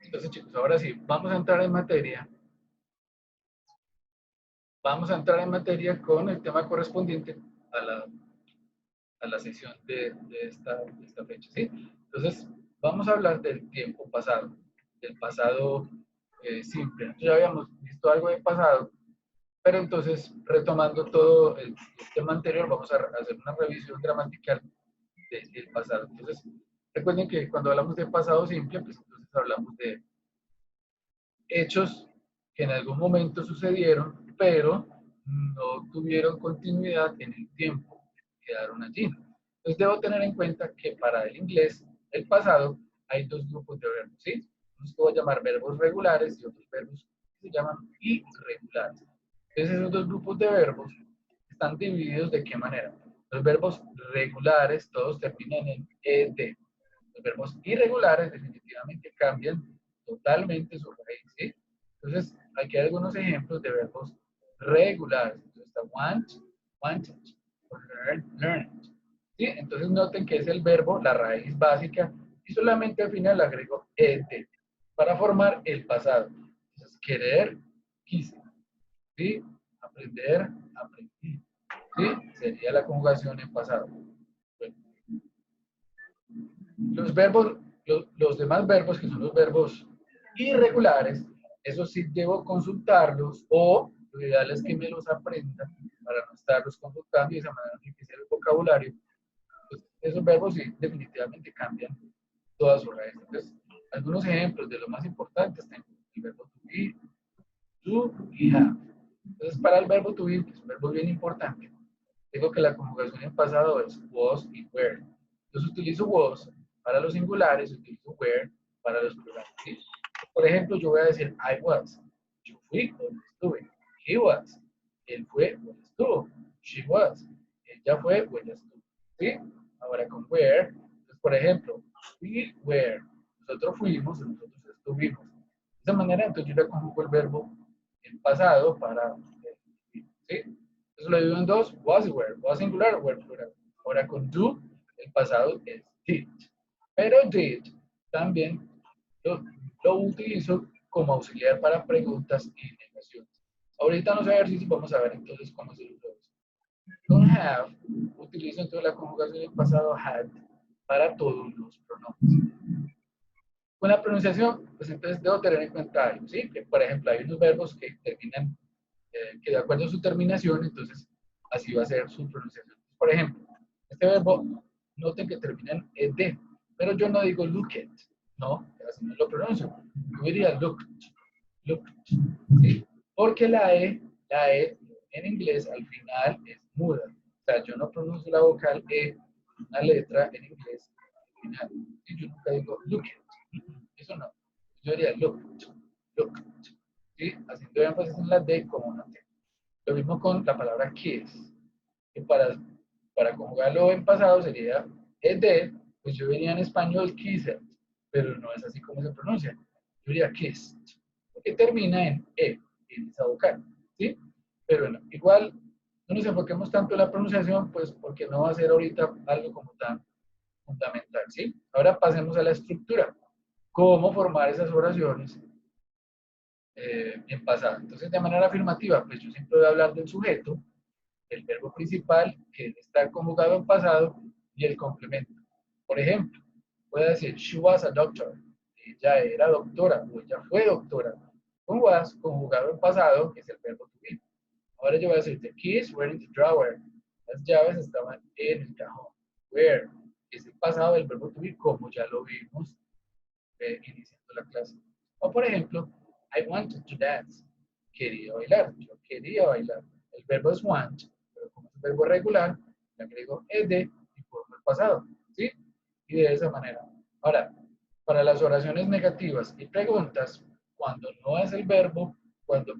Entonces, chicos, ahora sí, vamos a entrar en materia. Vamos a entrar en materia con el tema correspondiente a la sesión de esta fecha, ¿sí? Entonces, vamos a hablar del tiempo pasado, del pasado simple. Nosotros ya habíamos visto algo de pasado, pero entonces, retomando todo el tema anterior, vamos a hacer una revisión gramatical del pasado. Entonces, recuerden que cuando hablamos de pasado simple, pues entonces hablamos de hechos que en algún momento sucedieron, pero no tuvieron continuidad en el tiempo, quedaron allí. Entonces debo tener en cuenta que para el inglés, el pasado, hay dos grupos de verbos, ¿sí? Unos que voy a llamar verbos regulares y otros verbos que se llaman irregulares. Entonces esos dos grupos de verbos están divididos de qué manera. Los verbos regulares, todos terminan en ed. Los verbos irregulares definitivamente cambian totalmente su raíz, ¿sí? Entonces, aquí hay algunos ejemplos de verbos regulares. Entonces está wanted, learned. ¿Sí? Entonces noten que es el verbo, la raíz básica, y solamente al final le agrego ed para formar el pasado. Entonces, querer, quise. ¿Sí? Aprender, aprendí. ¿Sí? Sería la conjugación en pasado. Bueno, los verbos, los demás verbos, que son los verbos irregulares, esos sí debo consultarlos o lo ideal es que me los aprenda para no estarlos consultando y de esa manera enriquecer el vocabulario. Pues esos verbos sí definitivamente cambian todas sus raíces. Entonces, algunos ejemplos de los más importantes tengo el verbo to be, to y have. Entonces, para el verbo to be, que es un verbo bien importante, tengo que la conjugación en pasado es was y were. Entonces utilizo was para los singulares, utilizo were para los plurales. ¿Sí? Por ejemplo, yo voy a decir I was. Yo fui o yo estuve. He was. Él fue o él estuvo. She was. Ella fue o ella estuvo. ¿Sí? Ahora con were, entonces, por ejemplo, we were. Nosotros fuimos, nosotros estuvimos. De esa manera, entonces yo le conjugo el verbo en pasado para ¿sí? Entonces lo divido en dos, was y were, was singular, were plural. Ahora con do, el pasado es did. Pero did también lo, lo utilizo como auxiliar para preguntas y negaciones. Ahorita en los ejercicios vamos a ver entonces cómo se usa eso. Con have, utilizo entonces la conjugación en pasado had para todos los pronombres. Con la pronunciación, pues entonces debo tener en cuenta algo, ¿sí? Que por ejemplo hay unos verbos que terminan que de acuerdo a su terminación, entonces así va a ser su pronunciación. Por ejemplo, este verbo, noten que termina en ed, pero yo no digo look at, no, así no lo pronuncio. Yo diría looked, ¿sí? Porque la E en inglés al final es muda. O sea, yo no pronuncio la vocal E, una letra en inglés al final. Y yo nunca digo look at. Eso no. Yo diría looked. ¿Sí? Haciendo énfasis en la D como una T. Lo mismo con la palabra kiss, que para conjugarlo en pasado sería ed, pues yo venía en español kissed, pero no es así como se pronuncia. Yo diría kissed, porque termina en en esa vocal, ¿sí? Pero bueno, igual no nos enfoquemos tanto en la pronunciación, pues porque no va a ser ahorita algo como tan fundamental, ¿sí? Ahora pasemos a la estructura. ¿Cómo formar esas oraciones en pasado? Entonces, de manera afirmativa, pues yo siempre voy a hablar del sujeto, el verbo principal que está conjugado en pasado y el complemento. Por ejemplo, voy a decir, she was a doctor. Ella era doctora o ella fue doctora. Con was conjugado en pasado es el verbo to be. Ahora yo voy a decir, the keys were in the drawer. Las llaves estaban en el cajón. Where es el pasado del verbo to be, como ya lo vimos iniciando la clase. O por ejemplo, I wanted to dance. Quería bailar. Yo quería bailar. El verbo es want, pero como es un verbo regular, le agrego ed y formo el pasado. ¿Sí? Y de esa manera. Ahora, para las oraciones negativas y preguntas, cuando no es el verbo, cuando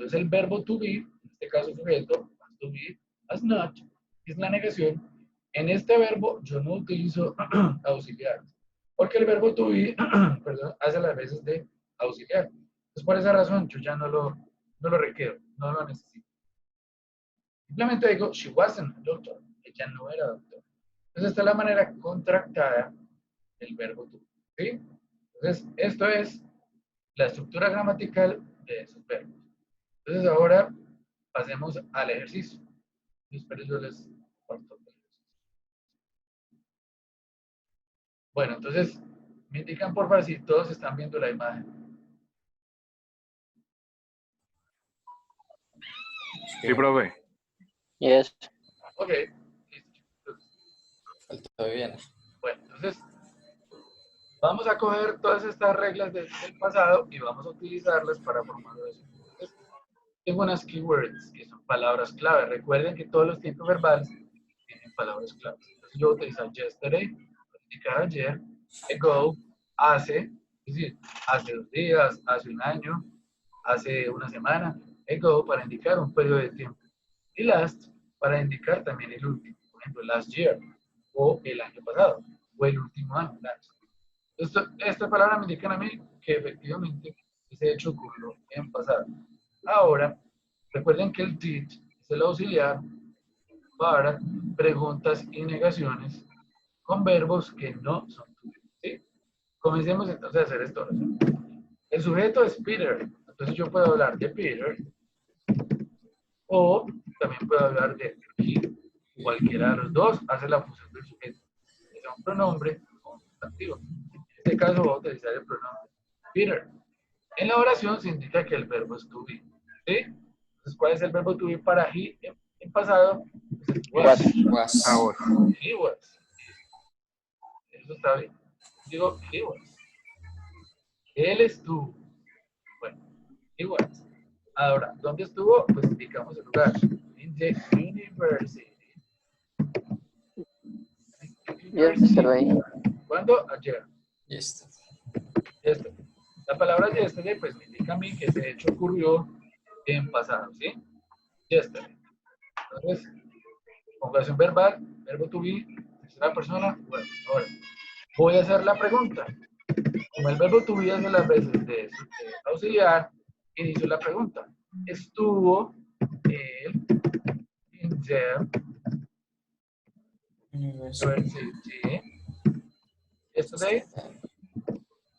es el verbo to be, en este caso sujeto, has to be, has not, es la negación. En este verbo yo no utilizo auxiliares, porque el verbo to be, perdón, hace las veces de auxiliar. Entonces, por esa razón, yo ya no lo requiero, no lo necesito. Simplemente digo, she wasn't a doctor. Ella no era doctor. Entonces, esta es la manera contractada del verbo to be. ¿Sí? Entonces, esto es la estructura gramatical de esos verbos. Entonces ahora pasemos al ejercicio. Espero yo les comparto el ejercicio. Bueno, entonces me indican por favor si todos están viendo la imagen. Sí, profe. Yes. Ok, listo. Falta bien. Bueno, entonces vamos a coger todas estas reglas del pasado y vamos a utilizarlas para formar eso. Entonces, tengo unas keywords que son palabras clave. Recuerden que todos los tiempos verbales tienen palabras clave. Entonces yo voy a utilizar yesterday, para indicar ayer, ago, hace, es decir, hace 2 días, hace un año, hace una semana, ago para indicar un periodo de tiempo. Y last para indicar también el último. Por ejemplo, last year, o el año pasado, o el último año, last. Esta palabra me indican a mí que efectivamente ese hecho ocurrió en pasado. Ahora, recuerden que el did es el auxiliar para preguntas y negaciones con verbos que no son tuyos. ¿Sí? Comencemos entonces a hacer esta oración. El sujeto es Peter, entonces yo puedo hablar de Peter o también puedo hablar de he. Cualquiera de los dos hace la función del sujeto. Es un pronombre o un sustantivo. En este caso voy a utilizar el pronombre Peter. En la oración se indica que el verbo es to be. ¿Sí? Entonces, ¿cuál es el verbo to be para he en pasado? Was. Was. He was. Eso está bien. Digo, he was. Él estuvo. Bueno, he was. Ahora, ¿dónde estuvo? Pues indicamos el lugar. In the university. Yesterday. ¿Cuándo? Ayer. Listo. Esto. La palabra yesterday pues me indica a mí que ese hecho ocurrió en pasado, ¿sí? Yesterday. Entonces, conjugación verbal, verbo to be, tercera persona. Bueno, ahora voy a hacer la pregunta. Como el verbo to be hace las veces de auxiliar, inicio la pregunta. Estuvo él in the university yesterday.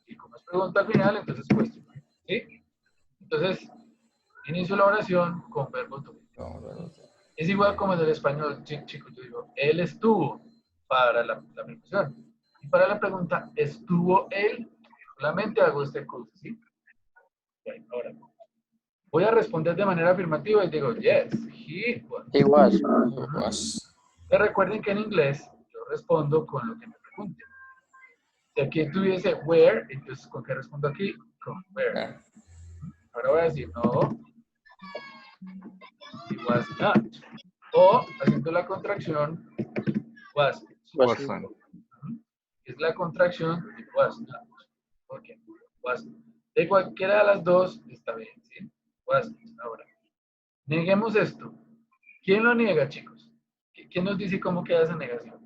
Y como es pregunta al final, entonces cuestión. ¿Sí? Entonces, inicio la oración con verbo to be. Es igual como en el español, chicos, yo digo, él estuvo para la afirmación. Y para la pregunta, ¿estuvo él? Solamente hago este curso, ¿sí? Bueno, ahora, voy a responder de manera afirmativa y digo, yes, he was. He was. Was. Pero recuerden que en inglés yo respondo con lo que me pregunten. Si aquí tuviese where, entonces ¿con qué respondo aquí? Con where. Ahora voy a decir, no, he was not. O, haciendo la contracción, was. Wasn't. Es la contracción de was not. Ok, was. De cualquiera de las dos está bien, ¿sí? Was not. Ahora, neguemos esto. ¿Quién lo niega, chicos? ¿Quién nos dice cómo queda esa negación?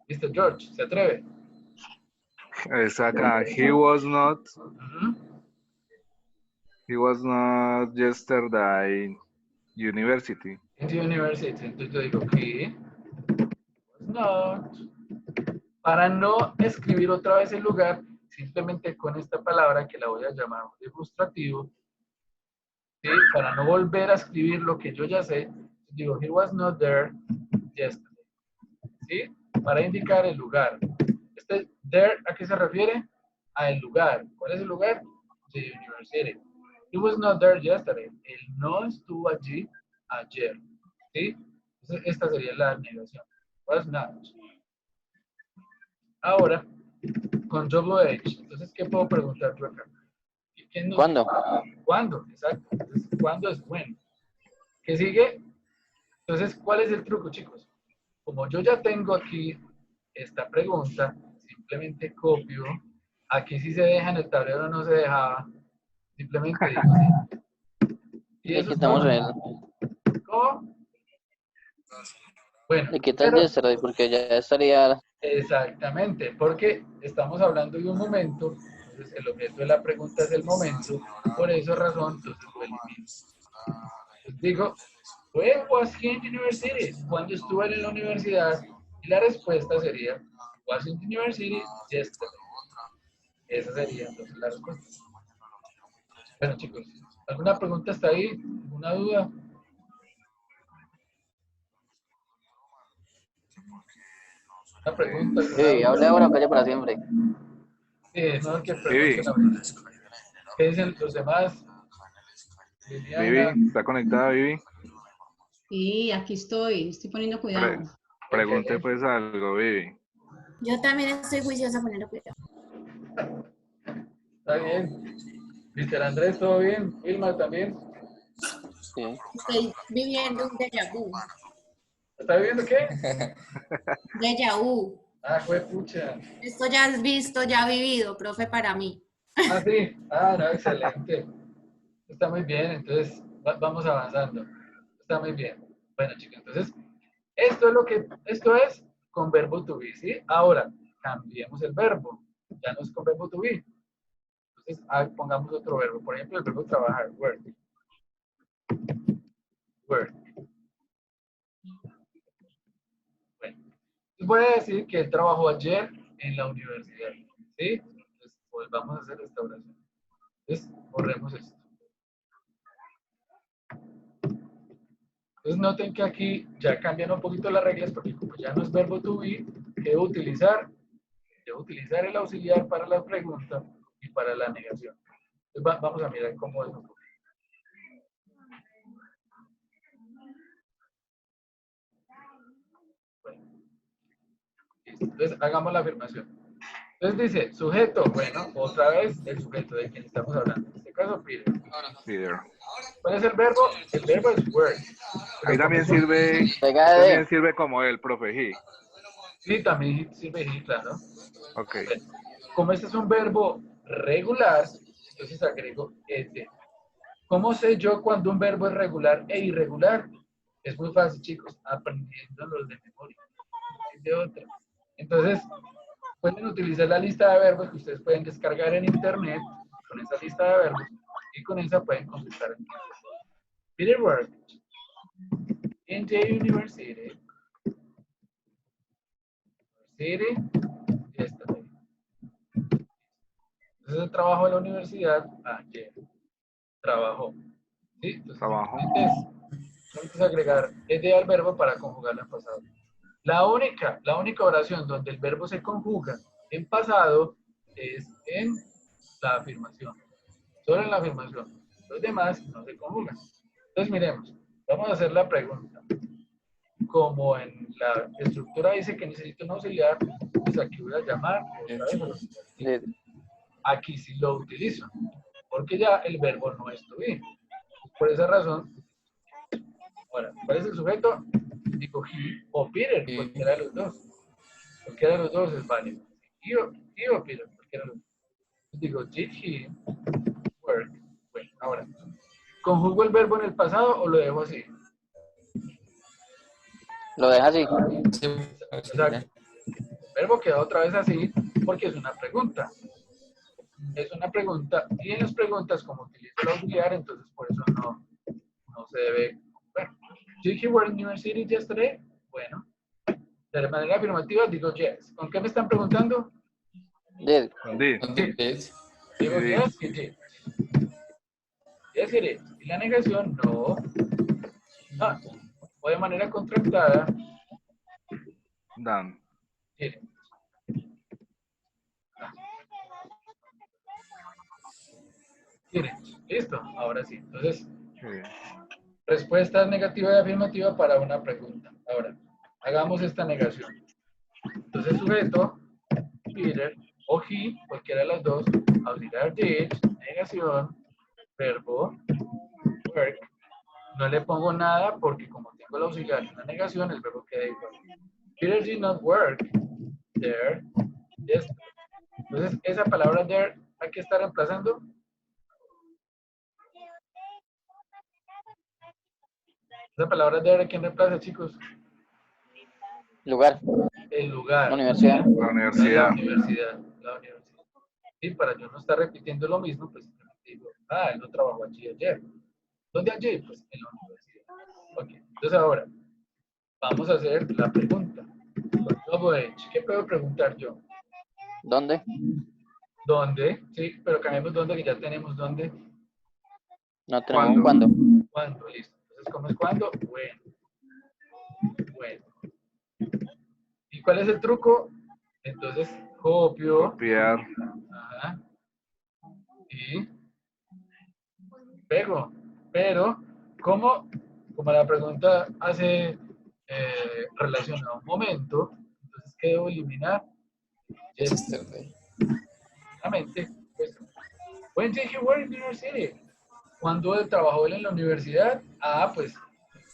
Listo, George, ¿se atreve? Es acá. He was not yesterday university. En the university. Entonces yo digo que was not. Para no escribir otra vez el lugar, simplemente con esta palabra que la voy a llamar demostrativo, ¿sí? Para no volver a escribir lo que yo ya sé, digo, he was not there yesterday. ¿Sí? Para indicar el lugar. Este there, ¿a qué se refiere? A el lugar. ¿Cuál es el lugar? The university. He was not there yesterday. Él no estuvo allí ayer. ¿Sí? Entonces, esta sería la negación. Was not. Ahora, con WH. Entonces, ¿qué puedo preguntar yo acá? ¿Quién nos- ¿Cuándo? ¿Cuándo? Exacto. Entonces, ¿cuándo es when? ¿Qué sigue? Entonces, ¿cuál es el truco, chicos? Como yo ya tengo aquí esta pregunta, simplemente copio. Aquí sí se deja, en el tablero no se dejaba. Simplemente digo así. Y Le eso es quitamos todo. el. ¿Cómo? Bueno, Le quita el pero yesterday porque ya estaría. exactamente, porque estamos hablando de un momento, entonces el objeto de la pregunta es el momento, por esa razón, entonces lo elimino. Entonces digo, when was he in the university? ¿Cuándo estuvo él en la universidad? Y la respuesta sería, Was in the university yesterday. Esa sería entonces la respuesta. Bueno, chicos, ¿alguna pregunta hasta ahí? ¿Alguna duda? ¿Una pregunta? ¿Alguna Sí, duda? hable ahora, calle para siempre. Sí, no es que Vivi, pregunten ahorita. ¿Qué dicen los demás? Liliana. Vivi, ¿está conectada, Vivi? Sí, aquí estoy poniendo cuidado. Pregunte pues algo, Vivi. Yo también estoy juiciosa poniendo cuidado. Está bien. Mr. Andrés, ¿todo bien? Wilma también. Sí. Estoy viviendo un déjà vu. ¿Está viviendo qué? Déjà vu. Ah, fue pucha. Esto ya es visto, ya vivido, profe, para mí. Ah, sí. Ah, no, excelente. Está muy bien, entonces vamos avanzando. Está muy bien. Bueno, chicos, entonces, esto es con verbo to be, ¿sí? Ahora, cambiemos el verbo. Ya no es con verbo to be. Entonces, pongamos otro verbo. Por ejemplo, el verbo trabajar, work. Work. Bueno, voy a decir que él trabajó ayer en la universidad, ¿sí? Entonces, volvamos a hacer esta oración. Entonces, borremos esto. Entonces, noten que aquí ya cambian un poquito las reglas porque como ya no es verbo to be, debo utilizar el auxiliar para la pregunta y para la negación. Entonces, vamos a mirar cómo es un poquito. Bueno, listo. Entonces, hagamos la afirmación. Entonces dice, sujeto, bueno, otra vez el sujeto de quien estamos hablando. En este caso, Peter. Peter. ¿Cuál es el verbo? El verbo es work. Pero Ahí como también es un- sirve como el profe G. Sí, también sirve y claro. Ok. Bueno, como este es un verbo regular, entonces agrego ed. ¿Cómo sé yo cuando un verbo es regular e irregular? Es muy fácil, chicos, aprendiéndolos de memoria. Es de otra. Entonces, pueden utilizar la lista de verbos que ustedes pueden descargar en internet con esa lista de verbos y con esa pueden consultar en internet. Peter worked in the university yesterday. Entonces el trabajo de la universidad ayer. Trabajó. ¿Sí? Entonces Trabajo. solamente es agregar ed al verbo para conjugarlo en pasado. La única oración donde el verbo se conjuga en pasado es en la afirmación. Solo en la afirmación. Los demás no se conjugan. Entonces miremos. Vamos a hacer la pregunta. Como en la estructura dice que necesito un auxiliar, pues aquí voy a llamar otra vez al auxiliar. Sí. Aquí sí lo utilizo, porque ya el verbo no es to be. Por esa razón, ahora, ¿cuál es el sujeto? Digo he o Peter, Sí. cualquiera de los dos. Cualquiera de los dos es válido. He o Peter, cualquiera de los dos. Digo, did he work? Bueno, ahora, ¿conjugo el verbo en el pasado o lo dejo así? Lo deja así. Sí, Exacto. El verbo queda otra vez así porque es una pregunta. Es una pregunta y en las preguntas, como utilizo el auxiliar, entonces por eso no se debe. Bueno, did he work in university yesterday? Bueno, de manera afirmativa digo yes. ¿Con qué me están preguntando? Did. Did. Digo Sí. yes, he did. Yes, he did. Y la negación, no. No. O de manera contractada, Dan. didn't. Didn't. Listo, ahora sí. Entonces, Sí. respuesta negativa y afirmativa para una pregunta. Ahora, hagamos esta negación. Entonces, sujeto, Peter, o he, cualquiera de las dos, auxiliar did, negación, verbo, work. No le pongo nada porque como tengo el auxiliar en la negación, el verbo queda igual. Peter did not work there. Yes. Entonces, esa palabra there, ¿a qué está reemplazando? Esa palabra there, ¿a quién reemplaza, chicos? Lugar. El lugar. La universidad. La universidad. La universidad. La universidad. Y para yo no estar repitiendo lo mismo, pues simplemente digo, él no trabajó allí ayer. ¿Dónde allí? Pues en la universidad. Ok, entonces ahora, vamos a hacer la pregunta. Double H. ¿Qué puedo preguntar yo? ¿Dónde? ¿Dónde? Sí, pero cambiemos dónde, que ya tenemos dónde. No tenemos un cuándo. ¿Cuándo? Listo. Entonces, ¿cómo es cuándo? Bueno. Bueno. ¿Y cuál es el truco? Entonces, copio. Copiar. Ajá. Y pego. Pero, ¿cómo? Como la pregunta hace relación a un momento, entonces, ¿qué debo eliminar? Yesterday. Exactamente. Pues, when did he work in the university? ¿Cuándo él trabajó él en la universidad? Ah, pues,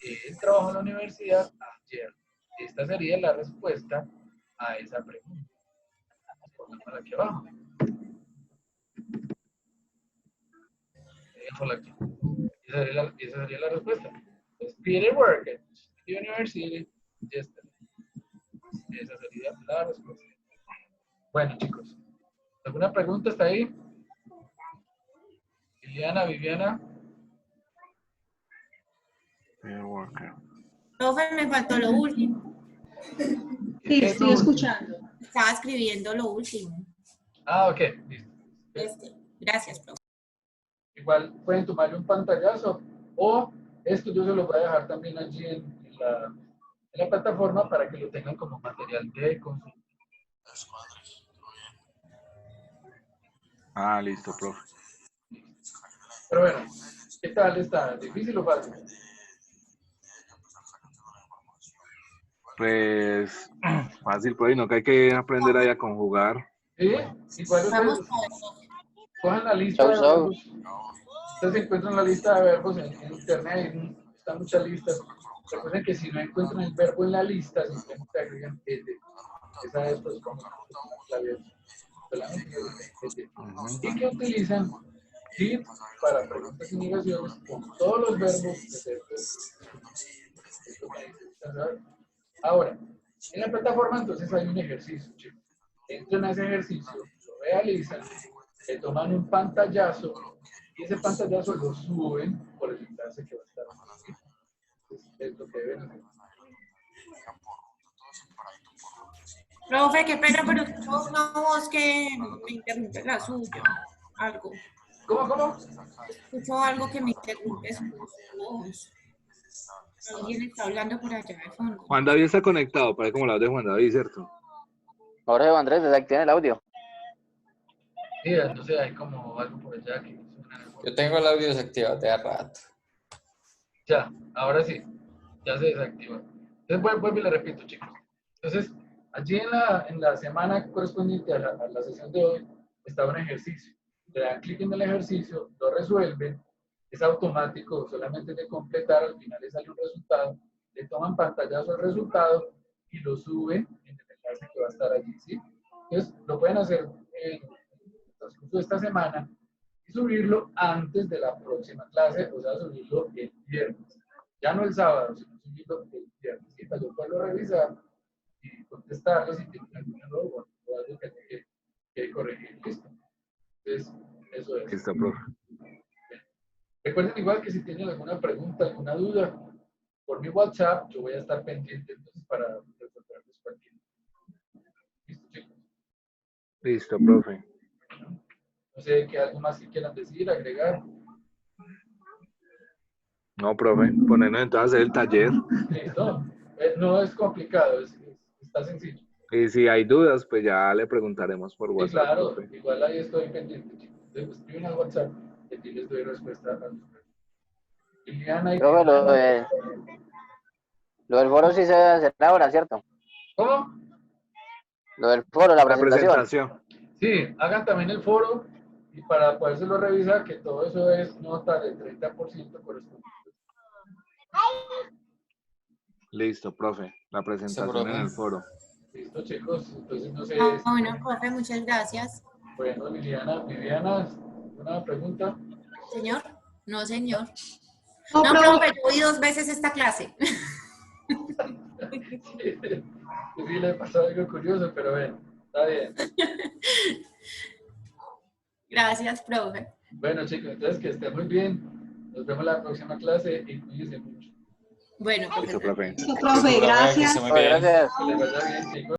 él trabajó en la universidad ayer. Esta sería la respuesta a esa pregunta. Pongámosla aquí abajo. Déjala aquí. Esa sería la respuesta. Pues, Peter worked at the university yesterday. Esa sería la respuesta. Bueno, chicos. ¿Alguna pregunta hasta ahí? Liliana, Viviana. Profe, me faltó lo último. Sí, estoy escuchando. Estaba escribiendo lo último. Ah, ok. Listo. Gracias, profe. Igual pueden tomarle un pantallazo o esto yo se lo voy a dejar también allí en la plataforma para que lo tengan como material de consulta. Ah, listo, profe. Pero bueno, ¿qué tal está? ¿Difícil o fácil? Pues fácil, pues, no que hay que aprender ahí a conjugar. Sí, igual Vamos ustedes a ver. cojan la lista de Chau, chau. verbos. Ustedes encuentran la lista de verbos en internet, están muchas listas. Recuerden que si no encuentran el verbo en la lista, simplemente agregan ete. Esa es pues como la vida. Solamente ete. Y que utilizan did para preguntas y negaciones con todos los verbos de ser. Esto me dice, ahora, en la plataforma entonces hay un ejercicio, chicos. Entran a ese ejercicio, lo realizan, le toman un pantallazo y ese pantallazo lo suben por el enlace que va a estar aquí. Entonces, es lo que deben hacer. Profe, qué pena, pero escucho una voz que me interrumpe la suya. Algo. ¿Cómo? Escucho algo que me interrumpe su voz. Alguien está hablando por allá de fondo. Juan David está conectado, parece como la voz de Juan David, ¿cierto? Jorge o Andrés, desactiven el audio. Sí, no sé, hay como algo por allá que suena. Yo tengo el audio desactivado de hace rato. Ya, ahora sí, ya se desactiva. Entonces vuelvo y le repito, chicos. Entonces, allí en la semana correspondiente a la sesión de hoy está un ejercicio. Le dan clic en el ejercicio, lo resuelven, es automático, solamente de completar, al final le sale un resultado, le toman pantallazo al resultado y lo suben en el enlace que va a estar allí, ¿sí? Entonces, lo pueden hacer en el transcurso de esta semana y subirlo antes de la próxima clase, o sea, subirlo el viernes. Ya no el sábado, sino subirlo el viernes, ¿sí? Para yo poderlo revisar y contestarles si tienen algún error o algo que hay que corregir, ¿listo? Entonces, eso es. Listo, profe. Recuerden igual que si tienen alguna pregunta, alguna duda, por mi WhatsApp, yo voy a estar pendiente entonces para resolverles cualquier. ¿Listo, chicos? Listo, profe. No sé qué algo más que quieran decir, agregar. No, profe, ponernos entonces a hacer el taller. Listo. No es complicado, está sencillo. Y si hay dudas, pues ya le preguntaremos por Sí, WhatsApp, claro, profe. igual ahí estoy pendiente, chicos. Entonces, escriben al WhatsApp y aquí les doy respuesta a sus preguntas. Liliana y Profe, lo del foro sí se debe hacer ahora, ¿cierto? ¿Cómo? Lo del foro, la La presentación. presentación. Sí, hagan también el foro y para podérselo revisar que todo eso es nota del 30% correspondiente. Listo, profe. La presentación en el foro. Listo, chicos. Entonces, no sé. Bueno, profe, muchas gracias. Bueno, Liliana, Viviana, ¿una pregunta? Señor. No, señor. No, No, profe. profe, yo vi 2 veces esta clase. Sí, le pasó algo curioso, pero bueno, está bien. Gracias, profe. Bueno, chicos, entonces que estén muy bien. Nos vemos en la próxima clase y cuídense mucho. Bueno, profe. Listo, profe. Listo, profe, gracias. Muy bien. Gracias. Que les vaya bien, chicos.